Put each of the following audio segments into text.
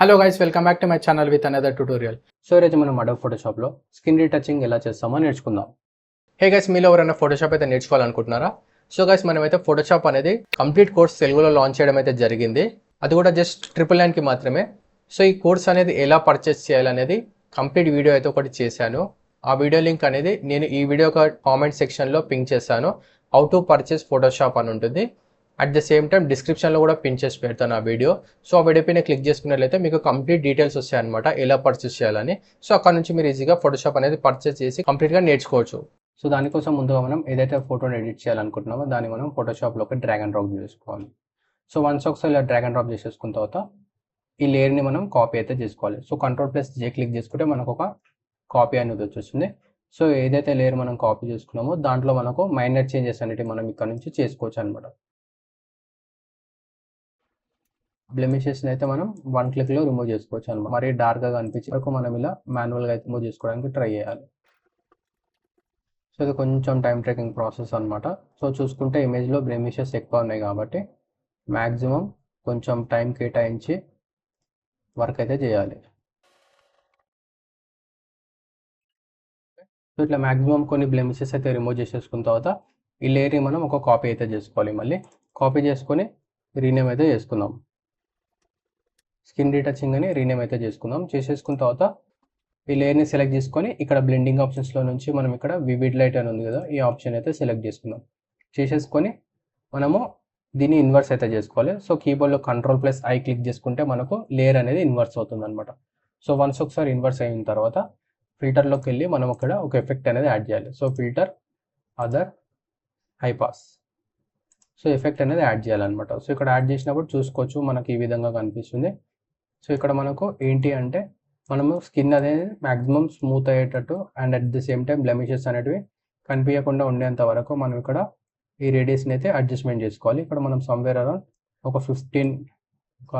Hello guys, welcome back to my channel with another tutorial. So ఈరోజు మనం Adobe ఫోటోషాప్లో skin retouching ఎలా చేస్తామో నేర్చుకుందాం. హే గైస్, మీలో ఎవరైనా ఫోటోషాప్ అయితే నేర్చుకోవాలనుకుంటున్నారా? సో గైస్, మనమైతే ఫోటోషాప్ అనేది కంప్లీట్ కోర్స్ తెలుగులో లాంచ్ చేయడం అయితే జరిగింది. అది కూడా జస్ట్ 999కి మాత్రమే. సో ఈ కోర్స్ అనేది ఎలా పర్చేస్ చేయాలనేది కంప్లీట్ వీడియో అయితే ఒకటి చేశాను. ఆ వీడియో లింక్ అనేది నేను ఈ వీడియో కామెంట్ సెక్షన్లో పింక్ చేశాను. హౌ టు పర్చేస్ ఫోటోషాప్ అని ఉంటుంది. అట్ ద సేమ్ టైం డిస్క్రిప్షన్లో కూడా పిన్ చేసి పెడతాను ఆ వీడియో. సో ఆ వీడియో పైన క్లిక్ చేసుకున్నట్లయితే మీకు కంప్లీట్ డీటెయిల్స్ వస్తాయి అనమాట, ఎలా పర్చేస్ చేయాలని. సో అక్కడ నుంచి మీరు ఈజీగా ఫోటోషాప్ అనేది పర్చేస్ చేసి కంప్లీట్గా నేర్చుకోవచ్చు. సో దానికోసం ముందుగా మనం ఏదైతే ఫోటోని ఎడిట్ చేయాలనుకుంటున్నామో దాన్ని మనం ఫోటోషాప్లోకి డ్రాగ్ అండ్ డ్రాప్ చేసుకోవాలి. సో వన్స్ ఒకసారి ఇలా డ్రాగ్ అండ్ డ్రాప్ చేసేసుకున్న తర్వాత ఈ లేయర్ని మనం కాపీ అయితే చేసుకోవాలి. సో Ctrl+J క్లిక్ చేసుకుంటే మనకు ఒక కాపీ అనేది వచ్చేస్తుంది. సో ఏదైతే లేయర్ మనం కాపీ చేసుకున్నామో దాంట్లో మనకు మైనర్ చేంజెస్ అనేవి మనం ఇక్కడ నుంచి చేసుకోవచ్చు అనమాట. బ్లెమిషెస్ని అయితే మనం 1 క్లిక్లో రిమూవ్ చేసుకోవచ్చు అనమాట. మరీ డార్క్గా కనిపించే వరకు మనం ఇలా మాన్యువల్గా అయితే రిమూవ్ చేసుకోవడానికి ట్రై చేయాలి. సో ఇది కొంచెం టైం టేకింగ్ ప్రాసెస్ అనమాట. సో చూసుకుంటే ఇమేజ్లో బ్లెమిషెస్ ఎక్కువ ఉన్నాయి కాబట్టి మ్యాక్సిమం కొంచెం టైం కేటాయించి వర్క్ అయితే చేయాలి. సో ఇట్లా మ్యాక్సిమం కొన్ని బ్లెమిషెస్ అయితే రిమూవ్ చేసేసుకున్న తర్వాత ఈ లేయర్ని మనం ఒక కాపీ అయితే చేసుకోవాలి. మళ్ళీ కాపీ చేసుకొని రీనేమ్ అయితే చేసుకుందాం. స్కిన్ రీటచింగ్ అని రీనేమ్ అయితే చేసుకుందాం. చేసేసుకున్న తర్వాత ఈ లేయర్ని సెలెక్ట్ చేసుకొని ఇక్కడ బ్లెండింగ్ ఆప్షన్స్లో నుంచి మనం ఇక్కడ వివిడ్ లైట్ అని ఉంది కదా, ఈ ఆప్షన్ అయితే సెలెక్ట్ చేసుకుందాం. చేసేసుకొని మనము దీన్ని ఇన్వర్స్ అయితే చేసుకోవాలి. సో కీబోర్డ్లో Ctrl+I క్లిక్ చేసుకుంటే మనకు లేయర్ అనేది ఇన్వర్స్ అవుతుంది అనమాట. సో వన్స్ ఒకసారి ఇన్వర్స్ అయిన తర్వాత ఫిల్టర్లోకి వెళ్ళి మనం ఇక్కడ ఒక ఎఫెక్ట్ అనేది యాడ్ చేయాలి. So filter, other, high pass. So effect అనేది యాడ్ చేయాలన్నమాట. సో ఇక్కడ యాడ్ చేసినప్పుడు చూసుకోవచ్చు మనకి ఈ విధంగా కనిపిస్తుంది. సో ఇక్కడ మనకు ఏంటి అంటే మనము స్కిన్ అనేది మ్యాక్సిమం స్మూత్ అయ్యేటట్టు and at the same time blemishes అనేటివి కనిపించకుండా ఉండేంత వరకు మనం ఇక్కడ ఈ రేడియస్ని అయితే అడ్జస్ట్మెంట్ చేసుకోవాలి. ఇక్కడ మనం సమ్వేర్ అరౌండ్ ఒక 15 ఒక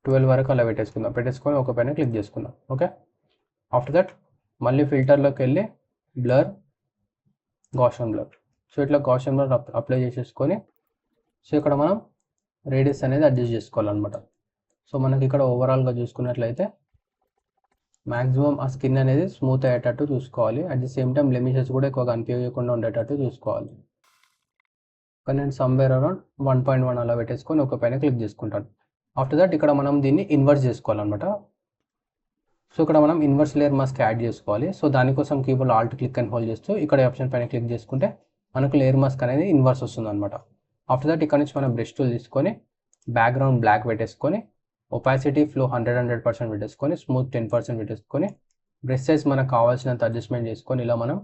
12 వరకు అలా పెట్టేసుకొని ఒక పైన క్లిక్ చేసుకుందాం. ఓకే, ఆఫ్టర్ దట్ మళ్ళీ ఫిల్టర్లోకి వెళ్ళి బ్లర్, గాషియన్ బ్లర్. సో ఇట్లా గాషియన్ బ్లర్ అప్లై చేసేసుకొని సో ఇక్కడ మనం రేడియస్ అనేది అడ్జస్ట్ చేసుకోవాలన్నమాట. సో మనకి ఇక్కడ ఓవరాల్గా చూసుకున్నట్లయితే మ్యాక్సిమం ఆ స్కిన్ అనేది స్మూత్ అయ్యేటట్టు చూసుకోవాలి. At the same time blemishes కూడా ఎక్కువ కనిపించకుండా ఉండేటట్టు చూసుకోవాలి. కానీ నేను సమ్వేర్ అరౌండ్ 1.1 అలా పెట్టేసుకొని ఒక పైన క్లిక్ చేసుకుంటాను. ఆఫ్టర్ దట్ ఇక్కడ మనం దీన్ని ఇన్వర్స్ చేసుకోవాలన్నమాట. సో ఇక్కడ మనం ఇన్వర్స్ లేయర్ మాస్క్ యాడ్ చేసుకోవాలి. సో దానికోసం keyboard Alt click and hold చేస్తూ ఇక్కడ ఆప్షన్ పైన క్లిక్ చేసుకుంటే మనకు లేయర్ మాస్క్ అనేది ఇన్వర్స్ వస్తుంది అనమాట. ఆఫ్టర్ దట్ ఇక్కడ నుంచి మనం బ్రష్ టూల్ తీసుకొని బ్యాక్గ్రౌండ్ బ్లాక్ పెట్టేసుకొని ఒపాసిటీ ఫ్లో 100% పెట్టేసుకొని స్మూత్ 10% పెట్టేసుకొని బ్రష్ సైజ్ మనకు కావాల్సినంత అడ్జస్ట్మెంట్ చేసుకొని ఇలా మనం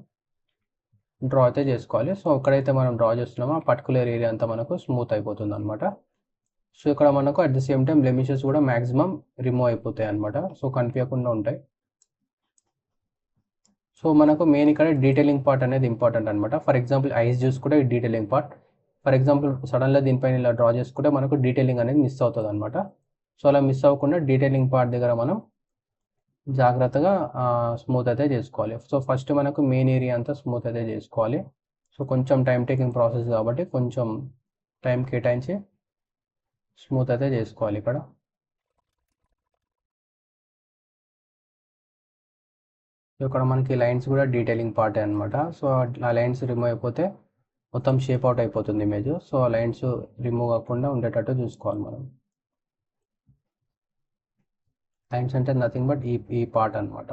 డ్రా అయితే చేసుకోవాలి. సో ఎక్కడైతే మనం డ్రా చేస్తున్నామో ఆ పర్టికులర్ ఏరియా అంతా మనకు స్మూత్ అయిపోతుంది అనమాట. సో ఇక్కడ మనకు at the same time blemishes కూడా మ్యాక్సిమం రిమూవ్ అయిపోతాయి అనమాట. సో కనిపించకుండా ఉంటాయి. సో మనకు మెయిన్ ఇక్కడ డీటెయిలింగ్ పార్ట్ అనేది ఇంపార్టెంట్ అనమాట. ఫర్ ఎగ్జాంపుల్ ఐస్ చూసుకుంటే ఈ డీటెయిలింగ్ పార్ట్. ఫర్ ఎగ్జాంపుల్ సడన్గా దీనిపైన ఇలా డ్రా చేసుకుంటే మనకు డీటెయిలింగ్ అనేది మిస్ అవుతుంది అనమాట. సో అలా మిస్ అవ్వకుండా డీటెయిలింగ్ పార్ట్ దగ్గర మనం జాగ్రత్తగా స్మూత్ అయితే చేసుకోవాలి. సో ఫస్ట్ మనకు మెయిన్ ఏరియా అంతా స్మూత్ అయితే చేసుకోవాలి. సో కొంచెం టైం టేకింగ్ ప్రాసెస్ కాబట్టి కొంచెం టైం కేటాయించి స్మూత్ అయితే చేసుకోవాలి. ఇక్కడ మనకి లైన్స్ కూడా డీటెయిలింగ్ పార్టే అనమాట. సో ఆ లైన్స్ రిమూవ్ అయిపోతే మొత్తం షేప్ అవుట్ అయిపోతుంది ఇమేజ్. సో ఆ లైన్స్ రిమూవ్ కాకుండా ఉండేటట్టు చూసుకోవాలి మనం. లైన్స్ అంటే నథింగ్ బట్ ఈ పార్ట్ అనమాట.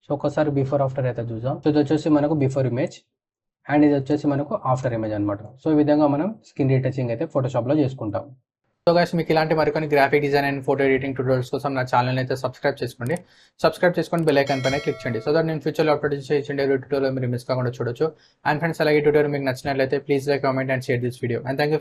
సో ఒకసారి బిఫోర్ ఆఫ్టర్ అయితే చూద్దాం. సో ఇది వచ్చేసి మనకు బిఫోర్ ఇమేజ్ అండ్ ఇది వచ్చేసి మనకు ఆఫ్టర్ ఇమేజ్ అనమాట. సో ఈ విధంగా మనం స్కిన్ రీటచింగ్ అయితే ఫోటోషాప్లో చేసుకుంటాం. సో గైస్, మీకు ఇలాంటి మరికొన్ని graphic design and photo editing tutorials కోసం నా ఛానల్ అయితే సబ్స్క్రైబ్ చేసుకొని బెల్ ఐకాన్ పైన క్లిక్ చేయండి. సో దట్ నేను ఫ్యూచర్లో అప్లోడ్ చేసే ట్యూటోరియల్ మీరు మిస్ కాకుండా చూడొచ్చు. అండ్ ఫ్రెండ్స్, అలాగే ట్యూటోరియల్ మీకు నచ్చినట్లయితే please like, comment and share this video. And thank you.